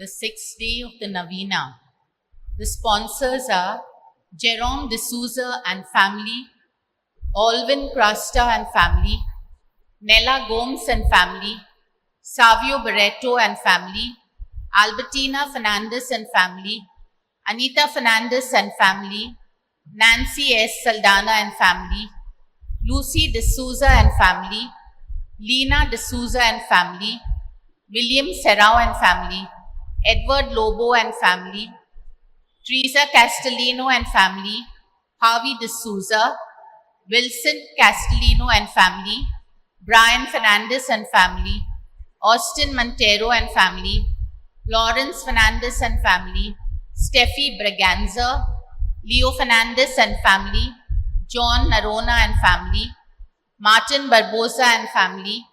the 6th day of the Novena. The sponsors are Jerome D'Souza and family, Alvin Crasta and family, Nella Gomes and family, Savio Barreto and family, Albertina Fernandez and family, Anita Fernandez and family, Nancy S. Saldana and family, Lucy D'Souza and family, Lena D'Souza and family, William Serrao and family, Edward Lobo and family, Teresa Castellino and family, Harvey D'Souza, Wilson Castellino and family, Brian Fernandez and family, Austin Montero and family, Lawrence Fernandez and family, Steffi Braganza, Leo Fernandez and family, John Narona and family, Martin Barbosa and family,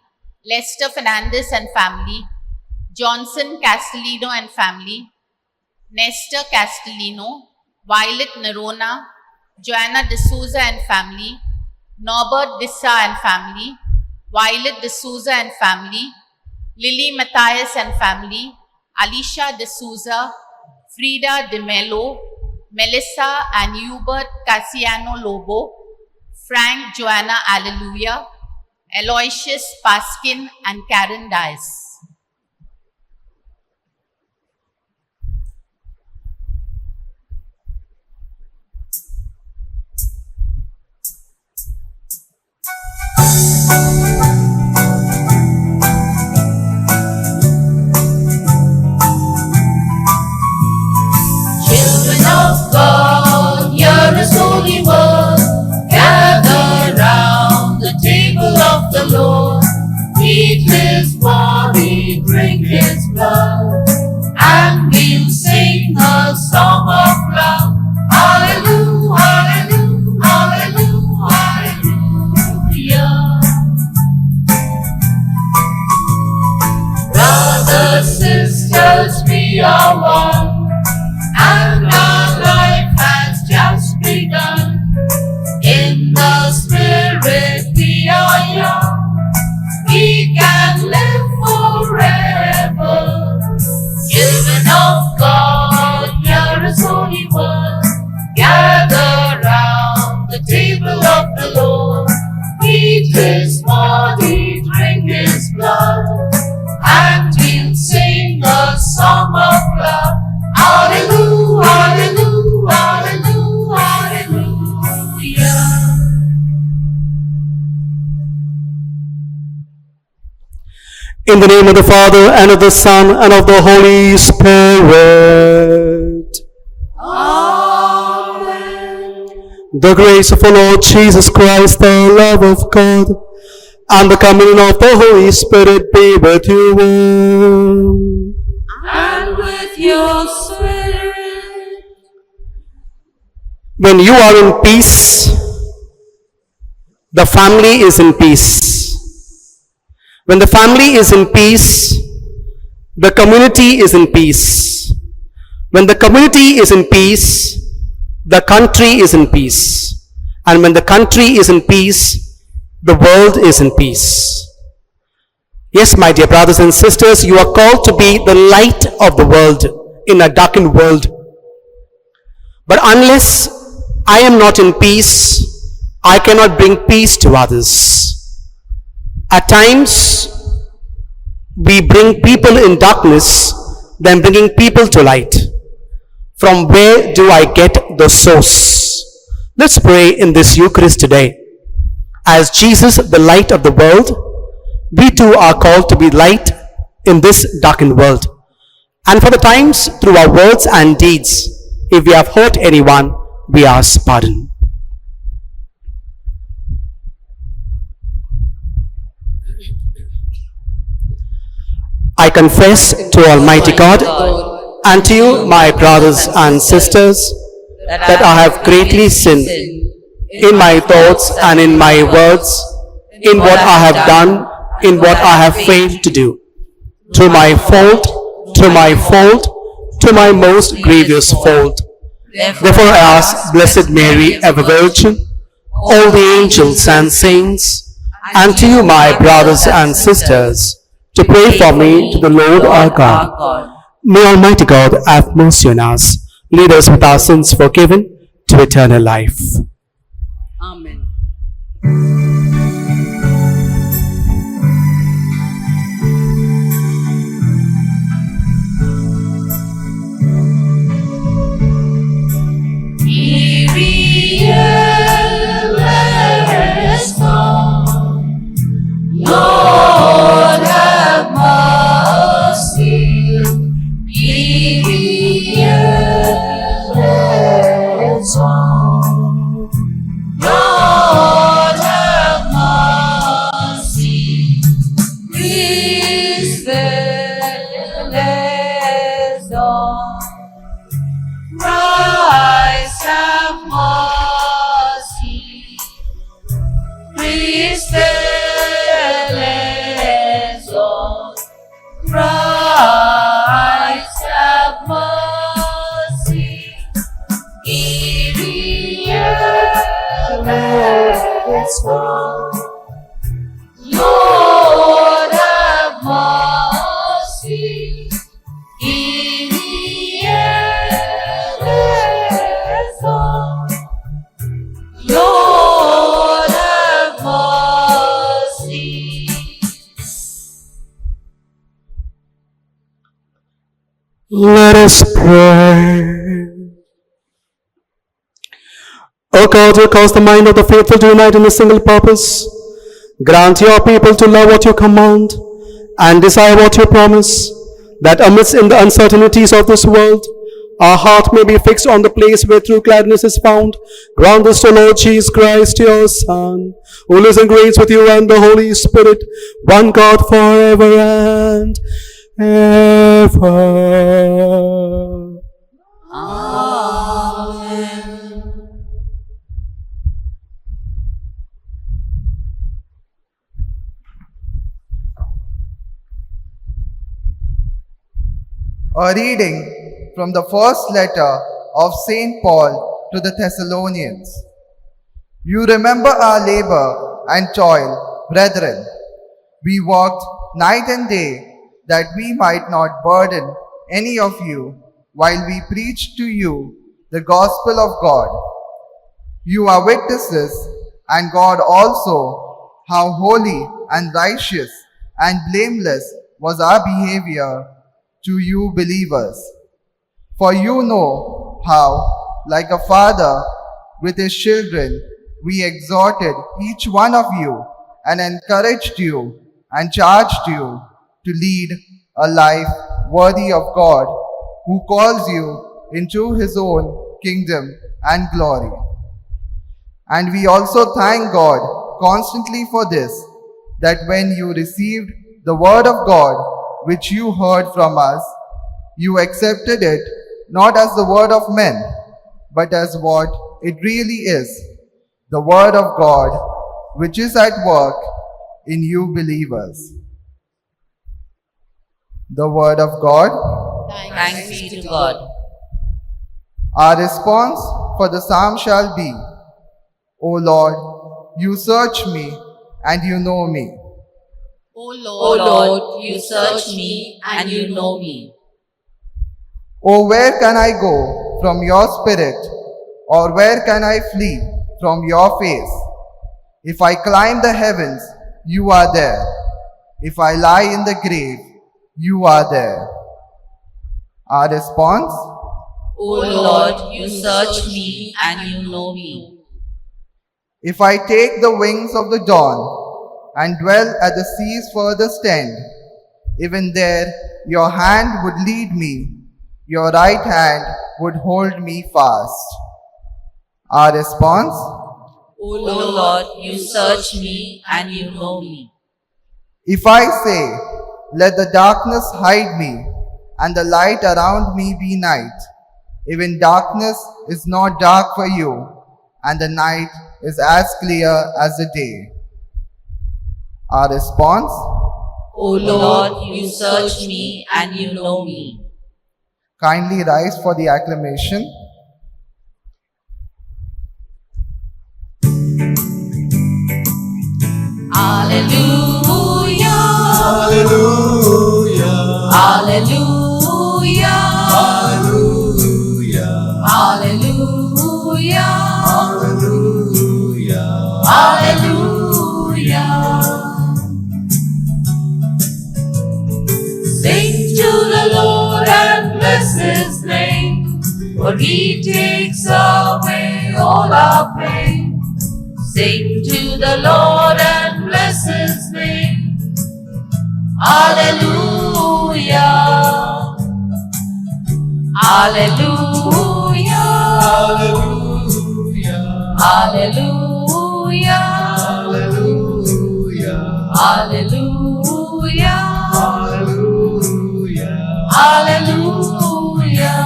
Lester Fernandez and family, Johnson Castellino and family, Nestor Castellino, Violet Narona, Joanna D'Souza and family, Norbert Dissa and family, Violet D'Souza and family, Lily Matthias and family, Alicia D'Souza, Frida De Mello, Melissa and Hubert Cassiano Lobo, Frank Joanna Alleluia, Aloysius Paskin and Karen Dias. Children of God, hear His holy word. Gather round the table of the Lord. Eat His body, drink His blood, and we'll sing a song of love. Hallelujah, hallelujah, hallelujah. Brothers, sisters, we are one, and our life has just begun. In the Spirit we are young, we can live forever. Children of God, hear His holy word. Gather round the table of the Lord. Eat His body, drink His blood, and we'll sing a song of love. Hallelujah, hallelujah, hallelujah, hallelujah. In the name of the Father, and of the Son, and of the Holy Spirit. Amen. The grace of our Lord Jesus Christ, the love of God, and the communion of the Holy Spirit be with you all. And with your spirit. When you are in peace, the family is in peace. When the family is in peace, the community is in peace. When the community is in peace, the country is in peace. And when the country is in peace, the world is in peace. Yes, my dear brothers and sisters, you are called to be the light of the world in a darkened world. But unless I am not in peace, I cannot bring peace to others. At times, we bring people in darkness than bringing people to light. From where do I get the source? Let's pray in this Eucharist today. As Jesus, the light of the world, we too are called to be light in this darkened world. And for the times, through our words and deeds, if we have hurt anyone, we ask pardon. I confess to Almighty God and to you, my brothers and sisters, that I have greatly sinned in my thoughts and in my words, in what I have done, in what I have failed to do, through my fault, to my most grievous fault. Therefore I ask Blessed Mary, ever Virgin, all the angels and saints, and to you, my brothers and sisters, to pray for me to the Lord our God. May Almighty God have mercy on us, lead us with our sins forgiven to eternal life. Amen. Lord have mercy, let's song. Lord have mercy, please let's song. Christ have mercy, please Christ have mercy, let's go. Lord have mercy, let's go. Lord have mercy. Let us pray. O God, who cause the mind of the faithful to unite in a single purpose, grant your people to love what you command and desire what you promise, that amidst in the uncertainties of this world, our heart may be fixed on the place where true gladness is found. Grant this to Lord Jesus Christ, your Son, who lives and reigns with you and the Holy Spirit, one God forever and ever. Amen. A reading from the first letter of St. Paul to the Thessalonians. You remember our labor and toil, brethren. We worked night and day that we might not burden any of you while we preached to you the gospel of God. You are witnesses, and God also, how holy and righteous and blameless was our behavior to you believers. For you know how, like a father with his children, we exhorted each one of you and encouraged you and charged you to lead a life worthy of God, who calls you into his own kingdom and glory. And we also thank God constantly for this, that when you received the word of God, which you heard from us, you accepted it not as the word of men, but as what it really is, the word of God, which is at work in you believers. The word of God. Thanks be to God. Our response for the psalm shall be, O Lord, you search me and you know me. O O Lord, Lord, you search me and you know me. O where can I go from your spirit, or where can I flee from your face? If I climb the heavens, you are there. If I lie in the grave, you are there. Our response? O Lord, you search me and you know me. If I take the wings of the dawn and dwell at the sea's furthest end, even there your hand would lead me, your right hand would hold me fast. Our response? O Lord, you search me and you know me. If I say, let the darkness hide me, and the light around me be night, even darkness is not dark for you, and the night is as clear as the day. Our response? O Lord, you search me and you know me. Kindly rise for the acclamation. Hallelujah. Hallelujah. Hallelujah. Hallelujah. Hallelujah. Hallelujah. Sing to the Lord and bless His name, for He takes away all our pain. Sing to the Lord and bless His name. Hallelujah. Hallelujah. Hallelujah. Hallelujah. Hallelujah.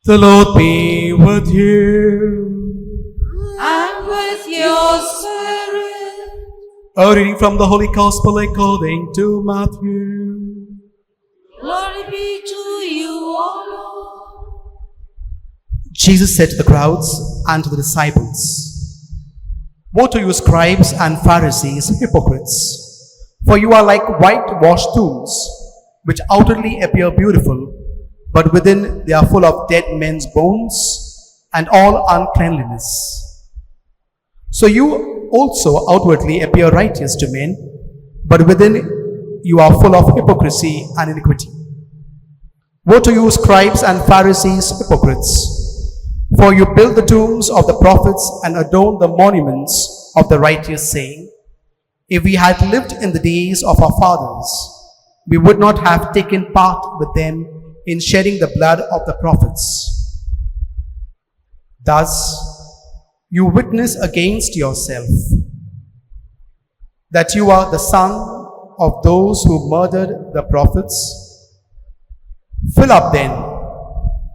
The Lord be with you. And with your spirit. A reading from the Holy Gospel according to Matthew. Glory be to you, O Lord. Jesus said to the crowds and to the disciples, "Woe to you, scribes and Pharisees, hypocrites! For you are like whitewashed tombs, which outwardly appear beautiful, but within they are full of dead men's bones and all uncleanliness. So you also outwardly appear righteous to men, but within you are full of hypocrisy and iniquity. Woe to you, scribes and Pharisees, hypocrites! For you build the tombs of the prophets and adorn the monuments of the righteous, saying, If we had lived in the days of our fathers, we would not have taken part with them in shedding the blood of the prophets. Thus, you witness against yourself that you are the son of those who murdered the prophets. Fill up then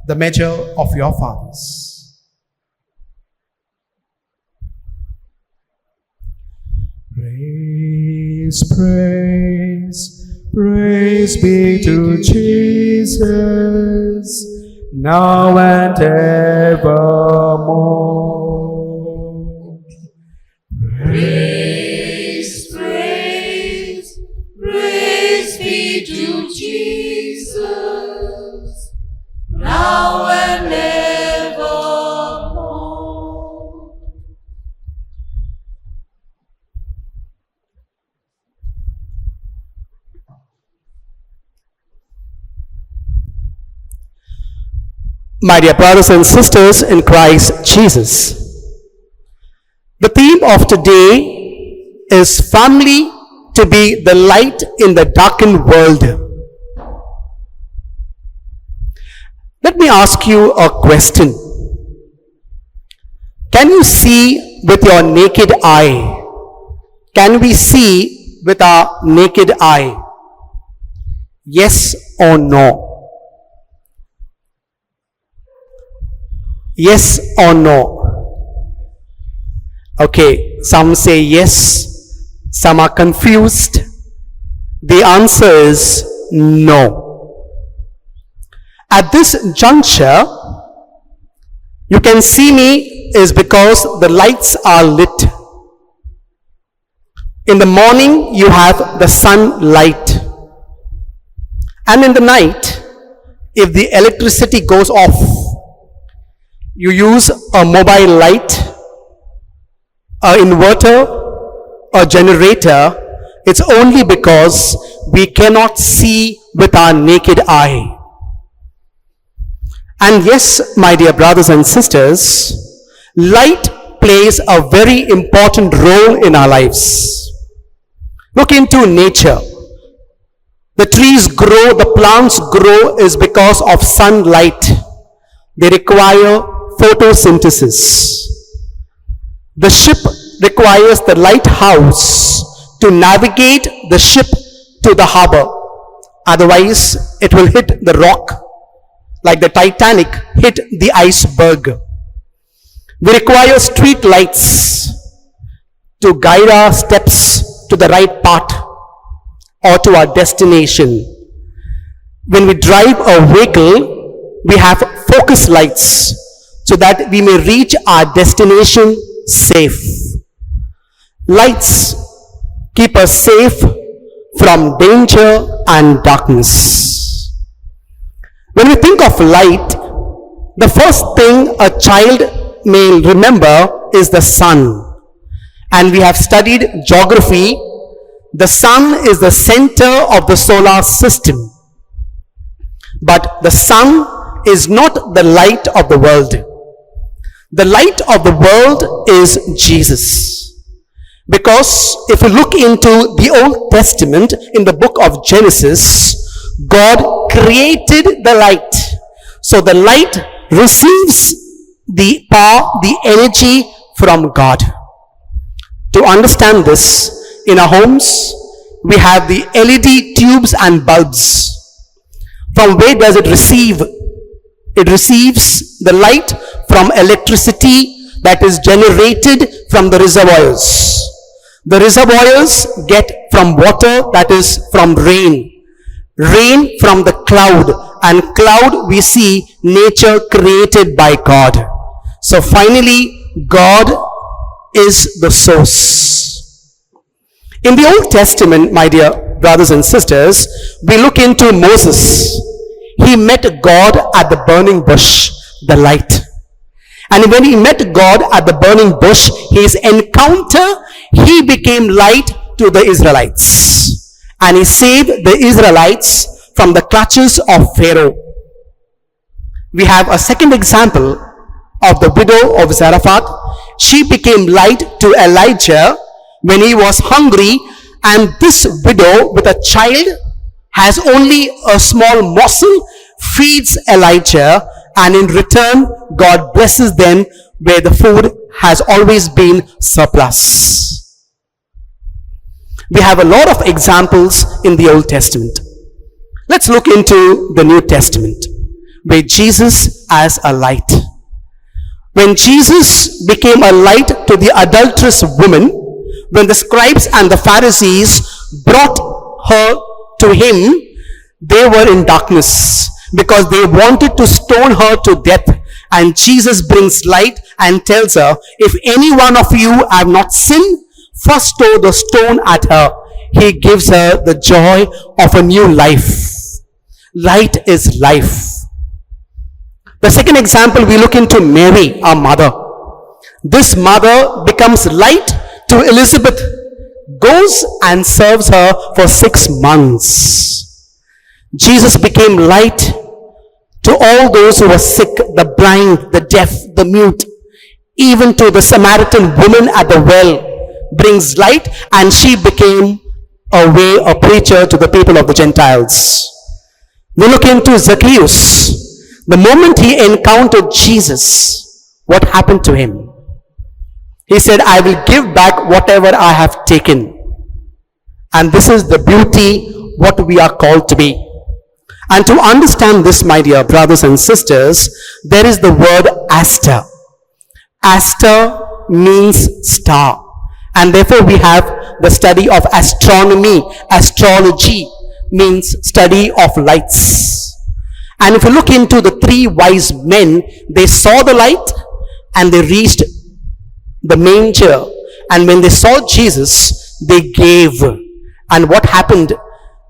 the measure of your fathers." Praise, praise, praise be to Jesus, now and evermore. Praise, praise, praise be to Jesus, now and evermore. My dear brothers and sisters in Christ Jesus, the theme of today is family to be the light in the darkened world. Let me ask you a question. Can you see with your naked eye? Can we see with our naked eye? Yes or no? Yes or no? Okay, some say yes, some are confused. The answer is no. At this juncture, you can see me is because the lights are lit. In the morning, you have the sunlight. And in the night, if the electricity goes off, you use a mobile light, an inverter, a generator. It's only because we cannot see with our naked eye. And yes, my dear brothers and sisters, light plays a very important role in our lives. Look into nature. The trees grow, the plants grow is because of sunlight. They require photosynthesis. The ship requires the lighthouse to navigate the ship to the harbor. Otherwise, it will hit the rock like the Titanic hit the iceberg. We require street lights to guide our steps to the right path or to our destination. When we drive a vehicle, we have focus lights so that we may reach our destination safe. Lights keep us safe from danger and darkness. When we think of light, the first thing a child may remember is the sun. And we have studied geography. The sun is the center of the solar system. But the sun is not the light of the world. The light of the world is Jesus. Because if you look into the Old Testament, in the book of Genesis, God created the light. So the light receives the power, the energy from God. To understand this, in our homes, we have the LED tubes and bulbs. From where does it receive? It receives the light from electricity that is generated from the reservoirs. The reservoirs get from water, that is from rain. Rain from the cloud, and cloud we see nature created by God. So finally, God is the source. In the Old Testament, my dear brothers and sisters, we look into Moses. He met God at the burning bush, the light. And when he met God at the burning bush, his encounter, he became light to the Israelites. And he saved the Israelites from the clutches of Pharaoh. We have a second example of the widow of Zarephath. She became light to Elijah when he was hungry, and this widow with a child has only a small morsel, feeds Elijah, and in return God blesses them where the food has always been surplus. We have a lot of examples in the Old Testament. Let's look into the New Testament, where Jesus as a light. When Jesus became a light to the adulterous woman, when the scribes and the Pharisees brought her to him, they were in darkness because they wanted to stone her to death. And Jesus brings light and tells her, if any one of you have not sinned, first throw the stone at her. He gives her the joy of a new life. Light is life. The second example, we look into Mary, our mother. This mother becomes light to Elizabeth, goes and serves her for 6 months. Jesus became light to all those who were sick, the blind, the deaf, the mute, even to the Samaritan woman at the well, brings light, and she became a preacher to the people of the Gentiles. We look into Zacchaeus. The moment he encountered Jesus, what happened to him? He said, I will give back whatever I have taken. And this is the beauty, what we are called to be. And to understand this, my dear brothers and sisters, there is the word Aster. Aster means star. And therefore we have the study of astronomy. Astrology means study of lights. And if you look into the 3 wise men, they saw the light and they reached the manger. And when they saw Jesus, they gave. And what happened?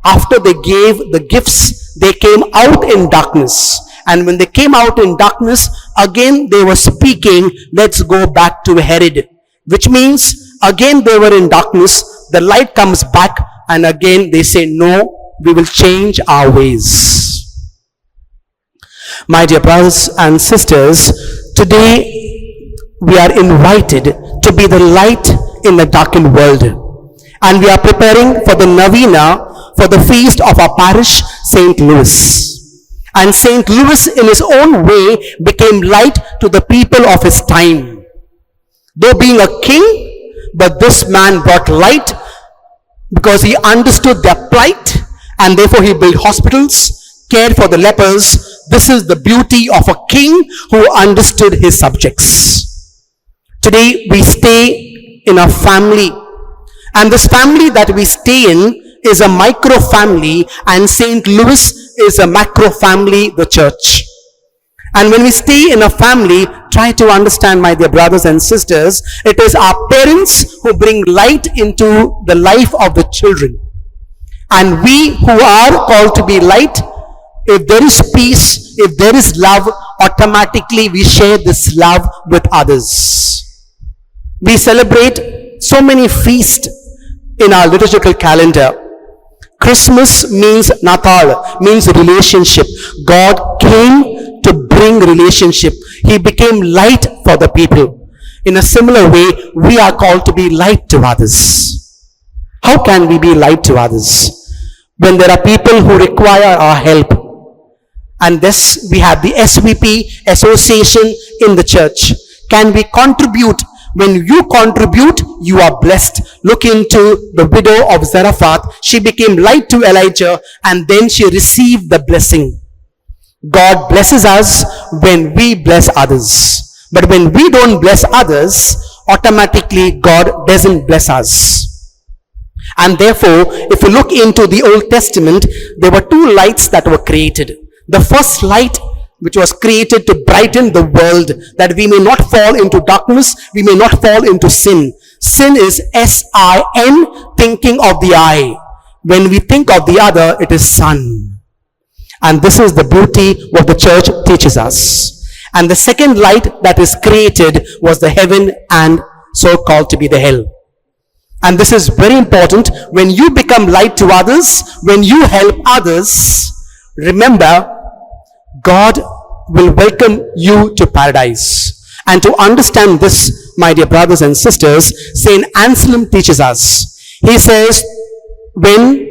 After they gave the gifts, they came out in darkness. And when they came out in darkness, again they were speaking, let's go back to Herod. Which means, again they were in darkness, the light comes back, and again they say, no, we will change our ways. My dear brothers and sisters, today we are invited to be the light in the darkened world. And we are preparing for the Novena for the feast of our parish, St. Louis. And St. Louis in his own way became light to the people of his time. Though being a king, but this man brought light because he understood their plight, and therefore he built hospitals, cared for the lepers. This is the beauty of a king who understood his subjects. Today we stay in a family, and this family that we stay in is a micro family, and St. Louis is a macro family, the church. And when we stay in a family, try to understand, my dear brothers and sisters, it is our parents who bring light into the life of the children. And we who are called to be light, if there is peace, if there is love, automatically we share this love with others. We celebrate so many feasts in our liturgical calendar. Christmas means Natal, means relationship. God came to bring relationship. He became light for the people. In a similar way, we are called to be light to others. How can we be light to others? When there are people who require our help. And this, we have the SVP association in the church. Can we contribute? When you contribute, you are blessed. Look into the widow of Zarephath. She became light to Elijah and then she received the blessing. God blesses us when we bless others. But when we don't bless others, automatically God doesn't bless us. And therefore, if you look into the Old Testament, there were two lights that were created. The first light, which was created to brighten the world, that we may not fall into darkness, we may not fall into sin. Sin is S-I-N, thinking of the eye. When we think of the other, it is sun. And this is the beauty what the church teaches us. And the second light that is created was the heaven and so called to be the hell. And this is very important. When you become light to others, when you help others, remember, God will welcome you to paradise. And to understand this, my dear brothers and sisters, Saint Anselm teaches us. He says, when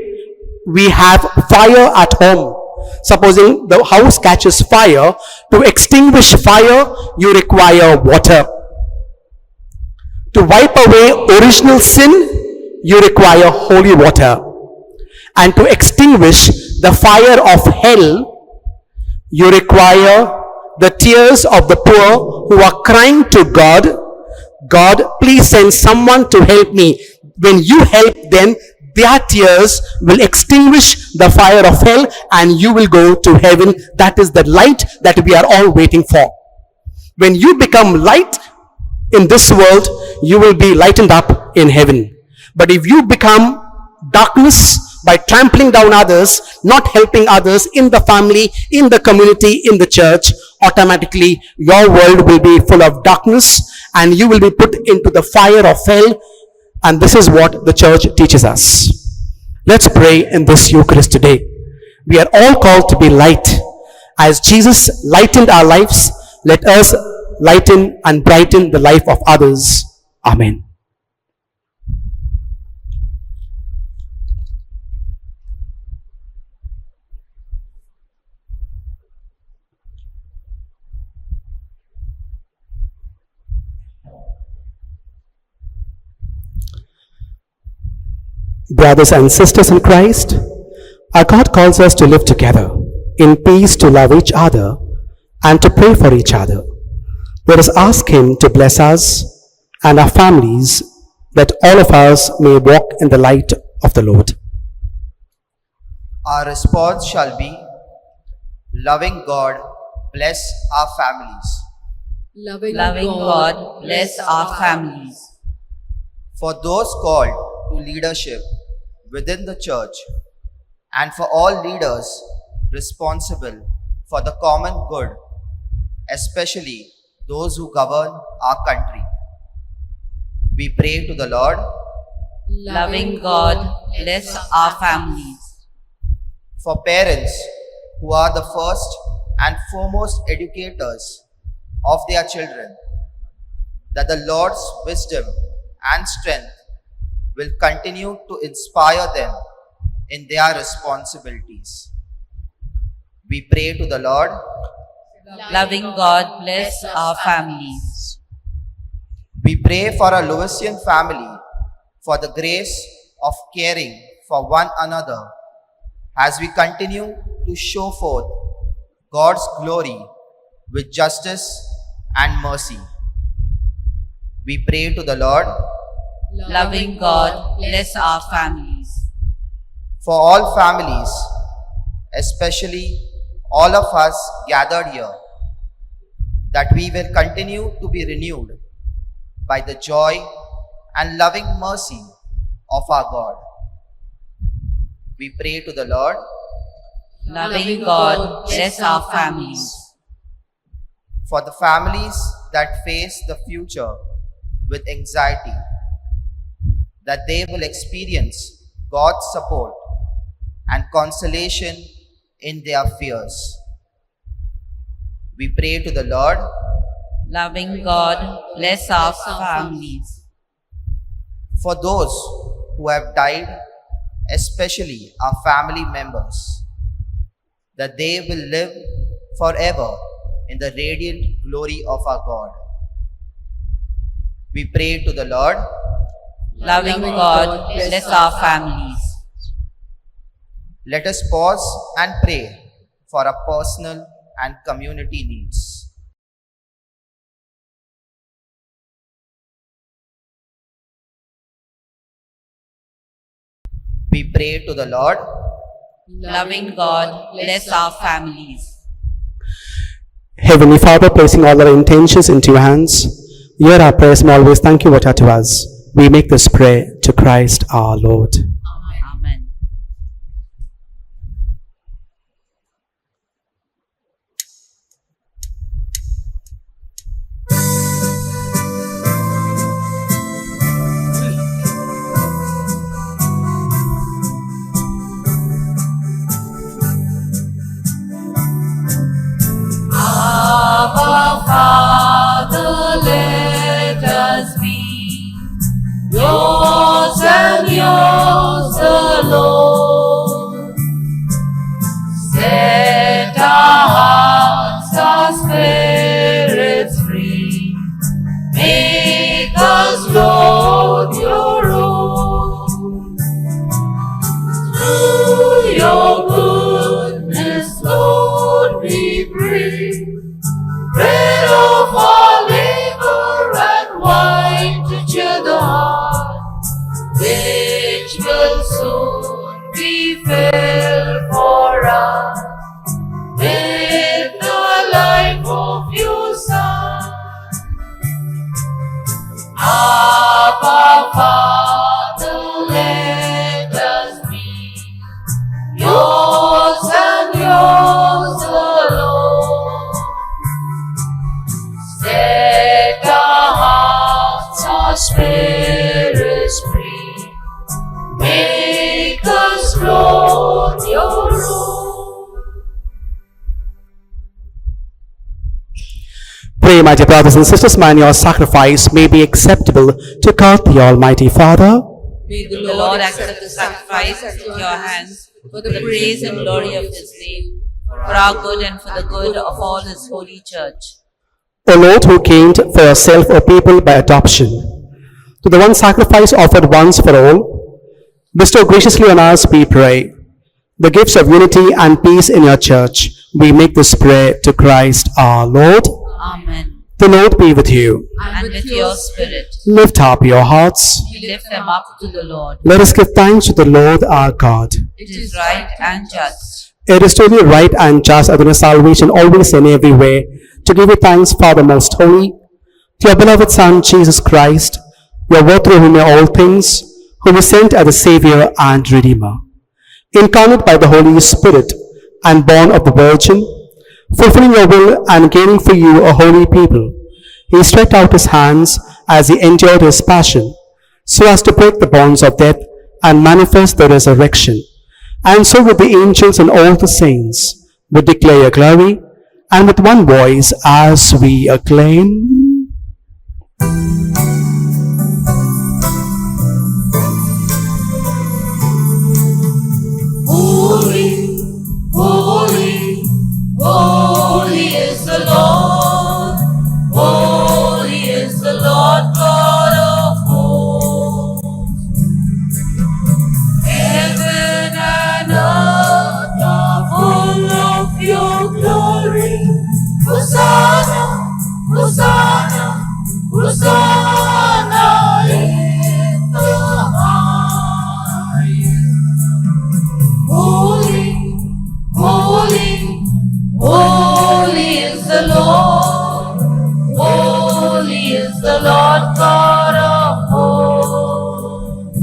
we have fire at home, supposing the house catches fire, to extinguish fire, you require water. To wipe away original sin, you require holy water. And to extinguish the fire of hell, you require the tears of the poor who are crying to God. God, please send someone to help me. When you help them, their tears will extinguish the fire of hell and you will go to heaven. That is the light that we are all waiting for. When you become light in this world, you will be lightened up in heaven. But if you become darkness, by trampling down others, not helping others in the family, in the community, in the church, automatically your world will be full of darkness and you will be put into the fire of hell. And this is what the church teaches us. Let's pray in this Eucharist today. We are all called to be light. As Jesus lightened our lives, let us lighten and brighten the life of others. Amen. Brothers and sisters in Christ, our God calls us to live together in peace, to love each other and to pray for each other. Let us ask Him to bless us and our families, that all of us may walk in the light of the Lord. Our response shall be, loving God, bless our families. Loving God, bless our families. For those called to leadership within the church, and for all leaders responsible for the common good, especially those who govern our country, we pray to the Lord. Loving God, bless our families. For parents who are the first and foremost educators of their children, that the Lord's wisdom and strength will continue to inspire them in their responsibilities. We pray to the Lord. Loving God, bless our families. We pray for our Lewisian family, for the grace of caring for one another as we continue to show forth God's glory with justice and mercy. We pray to the Lord. Loving God, bless our families. For all families, especially all of us gathered here, that we will continue to be renewed by the joy and loving mercy of our God. We pray to the Lord. Loving God, bless our families. For the families that face the future with anxiety, that they will experience God's support and consolation in their fears. We pray to the Lord. Loving God, bless our families. For those who have died, especially our family members, that they will live forever in the radiant glory of our God. We pray to the Lord. Loving God, bless our families. Let us pause and pray for our personal and community needs. We pray to the Lord. Loving God, bless our families. Heavenly Father, placing all our intentions into your hands, hear our prayers and always thank you what are to us. We make this prayer to Christ our Lord. Amen. Abba, Father, let us be yours and yours alone. Set our hearts, our spirits free. Make us, Lord, your own. Through your goodness, Lord, we pray. Bread of our labor and wine to cheer the heart, which will soon be filled for us with the life of your Son. Abba, Father, let us be yours and yours alone. Set our hearts, our spirits free. Make us, Lord, your own. Pray, my dear brothers and sisters, man, your sacrifice may be acceptable to God the Almighty Father. May the Lord accept the sacrifice into your hands for the praise and glory of his name, for our good and for the good of all his holy church. O Lord, who gained for yourself a people by adoption, to the one sacrifice offered once for all, bestow graciously on us, we pray, the gifts of unity and peace in your church. We make this prayer to Christ our Lord. Amen. The Lord be with you. And with your spirit, Lift up your hearts. we lift them up to the Lord. Let us give thanks to the Lord our God. It is right and just. It is truly right and just, Adonai, salvation always and everywhere, to give you thanks, Father most holy, to your beloved Son, Jesus Christ, your word through whom are all things, whom you sent as the Savior and Redeemer. Incarnate by the Holy Spirit and born of the Virgin, fulfilling your will and gaining for you a holy people, he stretched out his hands as he endured his passion, so as to break the bonds of death and manifest the resurrection. And so with the angels and all the saints, we declare your glory, and with one voice as we acclaim, Holy, holy, holy is the Lord. Holy is the Lord God of hosts. Heaven and earth are full of your glory. Hosanna, Hosanna, Hosanna in the highest. Holy, holy, holy is the Lord. Holy is the Lord God of hosts.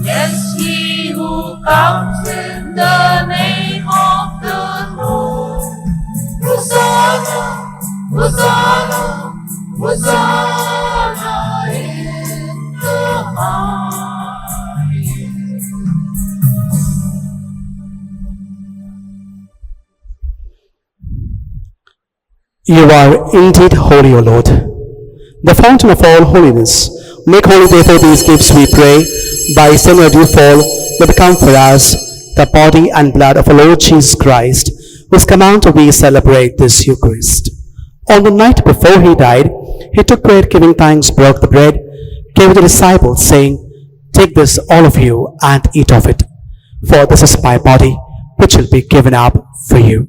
Yes, he who comes in the name of the Lord. Hosanna, Hosanna, Hosanna in the highest. You are indeed holy, O Lord, the fountain of all holiness. Make holy therefore these gifts, we pray, by sending a dew fall that become for us the body and blood of our Lord Jesus Christ, whose command we celebrate this Eucharist. On the night before he died, he took bread, giving thanks, broke the bread, gave it to the disciples, saying, "Take this, all of you, and eat of it, for this is my body, which will be given up for you."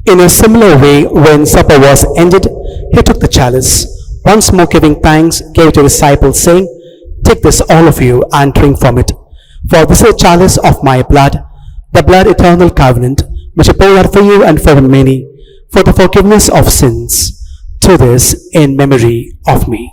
In a similar way, when supper was ended, he took the chalice, once more giving thanks, gave it to his disciples, saying, "Take this, all of you, and drink from it. For this is the chalice of my blood, the blood eternal covenant, which I pour out for you and for many, for the forgiveness of sins. Do this in memory of me."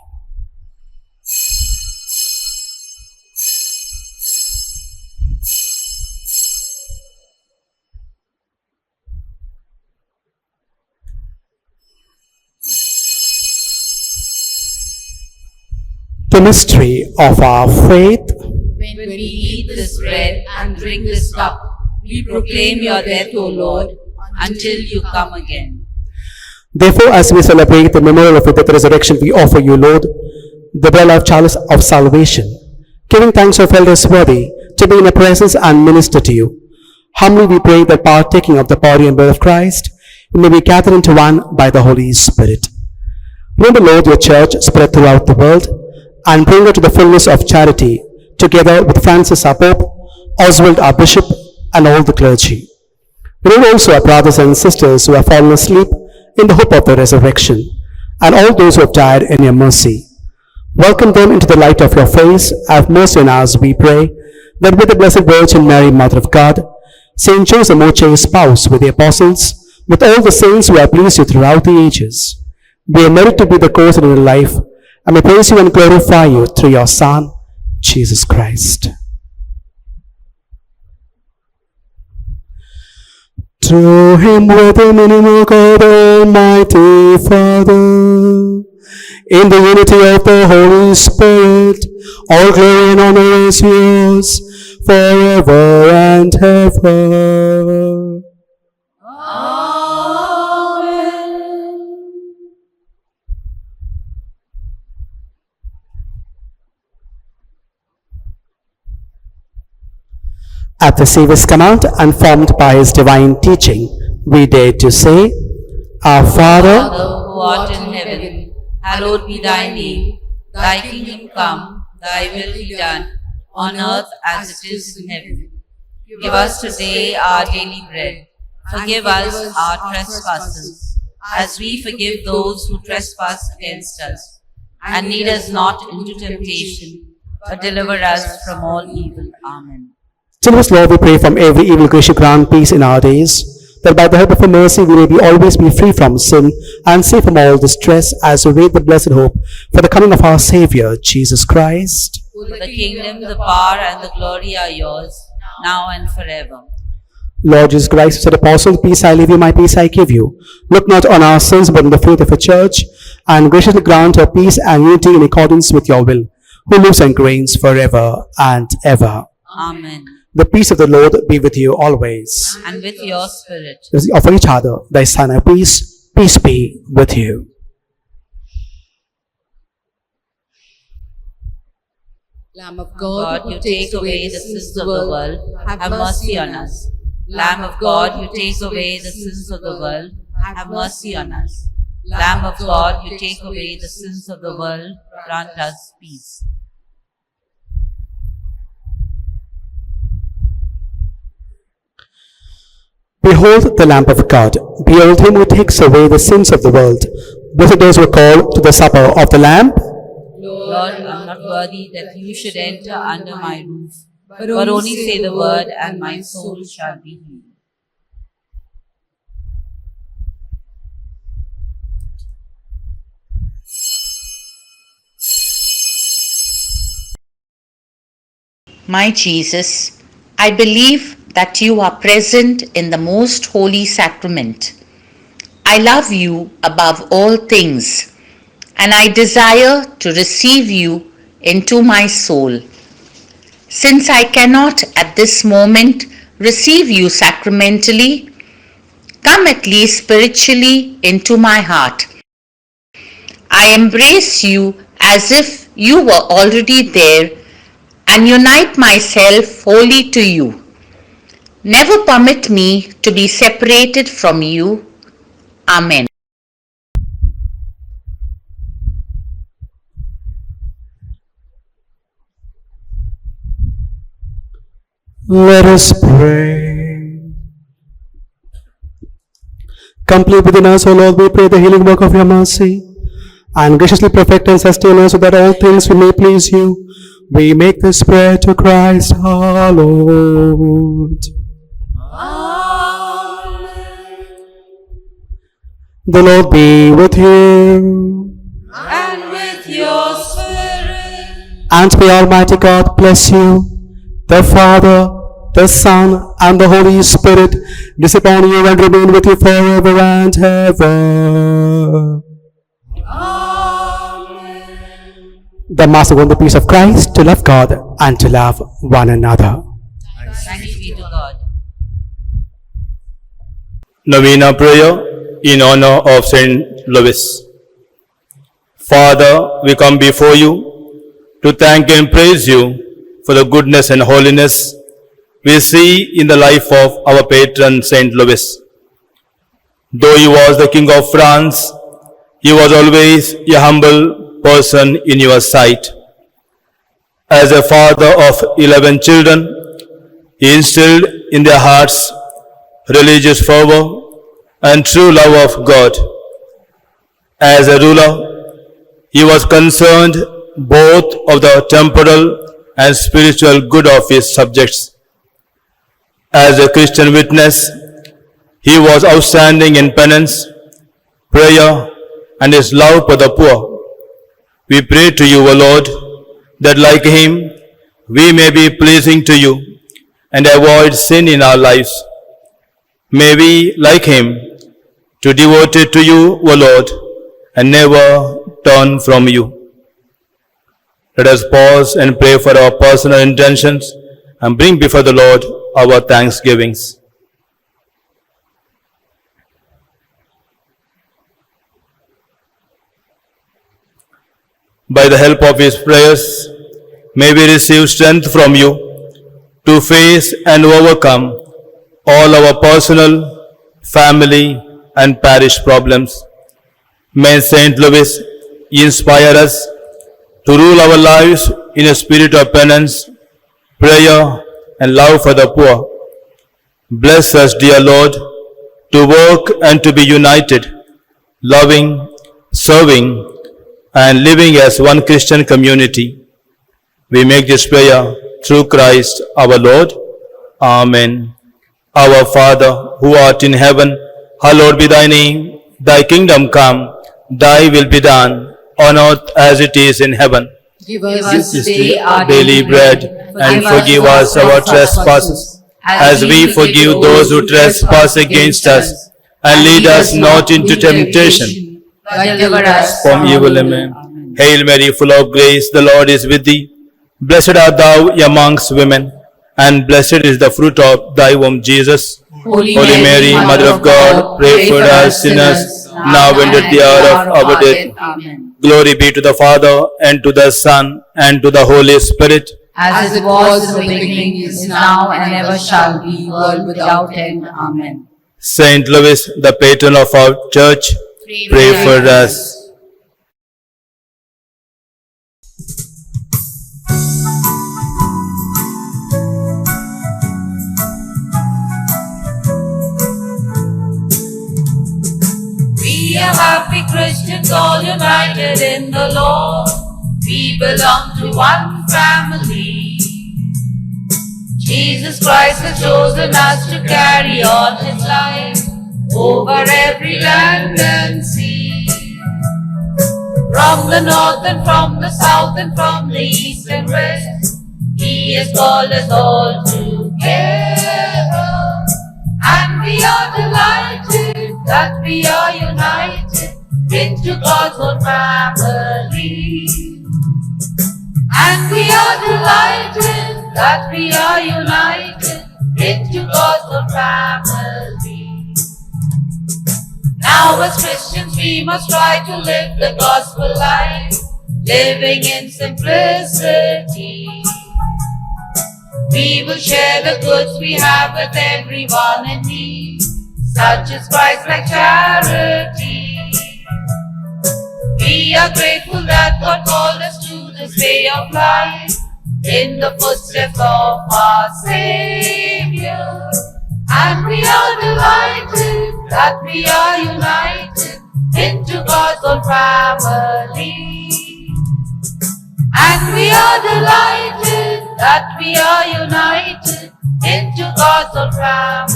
The mystery of our faith. When we eat this bread and drink this cup, we proclaim your death, O Lord, until you come again. Therefore, as we celebrate the memorial of your death and resurrection, we offer you, Lord, the bread of chalice of salvation, giving thanks of elders worthy to be in your presence and minister to you. Humbly we pray that partaking of the body and blood of Christ, we may be gathered into one by the Holy Spirit. Remember, Lord, your church spread throughout the world, and bring her to the fullness of charity, together with Francis our Pope, Oswald our Bishop, and all the clergy. Remember also our brothers and sisters who have fallen asleep in the hope of the resurrection, and all those who have died in your mercy. Welcome them into the light of your face. Have mercy on us, we pray, that with the Blessed Virgin Mary, Mother of God, Saint Joseph, more chaste spouse, with the apostles, with all the saints who have pleased you throughout the ages, we are merited to be the course of your life, and may praise you and glorify you through your Son, Jesus Christ. To him with the minimum God Almighty Father, in the unity of the Holy Spirit, all glory and honor is yours forever and ever. At the Saviour's command and formed by his divine teaching, we dare to say, Our Father, Father, who art in heaven, hallowed be thy name. Thy kingdom come, thy will be done, on earth as it is in heaven. Give us today our daily bread. Forgive us our trespasses, as we forgive those who trespass against us. And lead us not into temptation, but deliver us from all evil. Amen. Generous Lord, we pray from every evil grace you grant peace in our days, that by the help of your mercy we may always be free from sin and safe from all distress, as we wait the blessed hope for the coming of our Saviour, Jesus Christ. For the kingdom, the power, and the glory are yours, now and forever. Lord Jesus Christ, who said, Apostle, peace I leave you, my peace I give you. Look not on our sins, but on the faith of your church, and graciously grant her peace and unity in accordance with your will, who lives and reigns forever and ever. Amen. The peace of the Lord be with you always. And with your spirit. Let's offer each other thy sign of peace. Peace be with you. Lamb of God, God, you take away the sins of the world, have mercy on us. Lamb of God, you take away the sins of the world, have mercy on us. Lamb of God, you take away the sins of the world, grant us peace. Behold the Lamb of God. Behold him who takes away the sins of the world. Blessed those who are called to the supper of the Lamb. Lord, I am not worthy that you should enter under my roof, But only say the word, and my soul shall be healed. My Jesus, I believe that you are present in the most holy sacrament. I love you above all things, and I desire to receive you into my soul. Since I cannot at this moment receive you sacramentally, come at least spiritually into my heart. I embrace you as if you were already there and unite myself wholly to you. Never permit me to be separated from you. Amen. Let us pray. Complete within us, O Lord, we pray the healing work of your mercy, and graciously perfect and sustain us so that all things we may please you. We make this prayer to Christ our Lord. The Lord be with you. And with your spirit. And may Almighty God bless you, the Father, the Son, and the Holy Spirit, descend upon you and remain with you forever and ever. The Mass of the peace of Christ, to love God and to love one another. Thanks be to God. Novena prayer in honor of Saint Louis. Father, we come before you to thank and praise you for the goodness and holiness we see in the life of our patron Saint Louis. Though he was the King of France, he was always a humble person in your sight. As a father of 11 children, he instilled in their hearts religious fervor and true love of God. As a ruler, he was concerned both of the temporal and spiritual good of his subjects. As a Christian witness, he was outstanding in penance, prayer, and his love for the poor. We pray to you, O Lord, that like him, we may be pleasing to you and avoid sin in our lives. May we, like him, to devote it to you, O Lord, and never turn from you. Let us pause and pray for our personal intentions and bring before the Lord our thanksgivings. By the help of his prayers, may we receive strength from you to face and overcome all our personal, family, and parish problems. May Saint Louis inspire us to rule our lives in a spirit of penance, prayer, and love for the poor. Bless us, dear Lord, to work and to be united, loving, serving, and living as one Christian community. We make this prayer through Christ our Lord. Amen. Our Father, who art in heaven, hallowed be thy name. Thy kingdom come, thy will be done, on earth as it is in heaven. Give us this day our daily bread, and forgive us our trespasses, as we forgive those who trespass against us. And lead us not into temptation, Deliver us from evil. Amen. Hail Mary, full of grace, the Lord is with thee. Blessed art thou amongst women, and blessed is the fruit of thy womb, Jesus. Holy Mary, Mother of God, pray for us sinners, now and at the hour of our death. Amen. Glory be to the Father, and to the Son, and to the Holy Spirit. As it was in the beginning, is now, and ever shall be, world without end. Amen. Saint Louis, the patron of our church, pray for us. We are happy Christians, all united in the Lord. We belong to one family. Jesus Christ has chosen us to carry on His life over every land and sea. From the north and from the south and from the east and west, He has called us all together. And we are delighted that we are united into God's own family. And we are delighted that we are united into God's own family. Now as Christians we must try to live the gospel life, living in simplicity. We will share the goods we have with everyone in need, such as Christ-like charity. We are grateful that God called us to this way of life, in the footsteps of our Savior. And we are delighted that we are united into God's own family. And we are delighted that we are united into God's own family.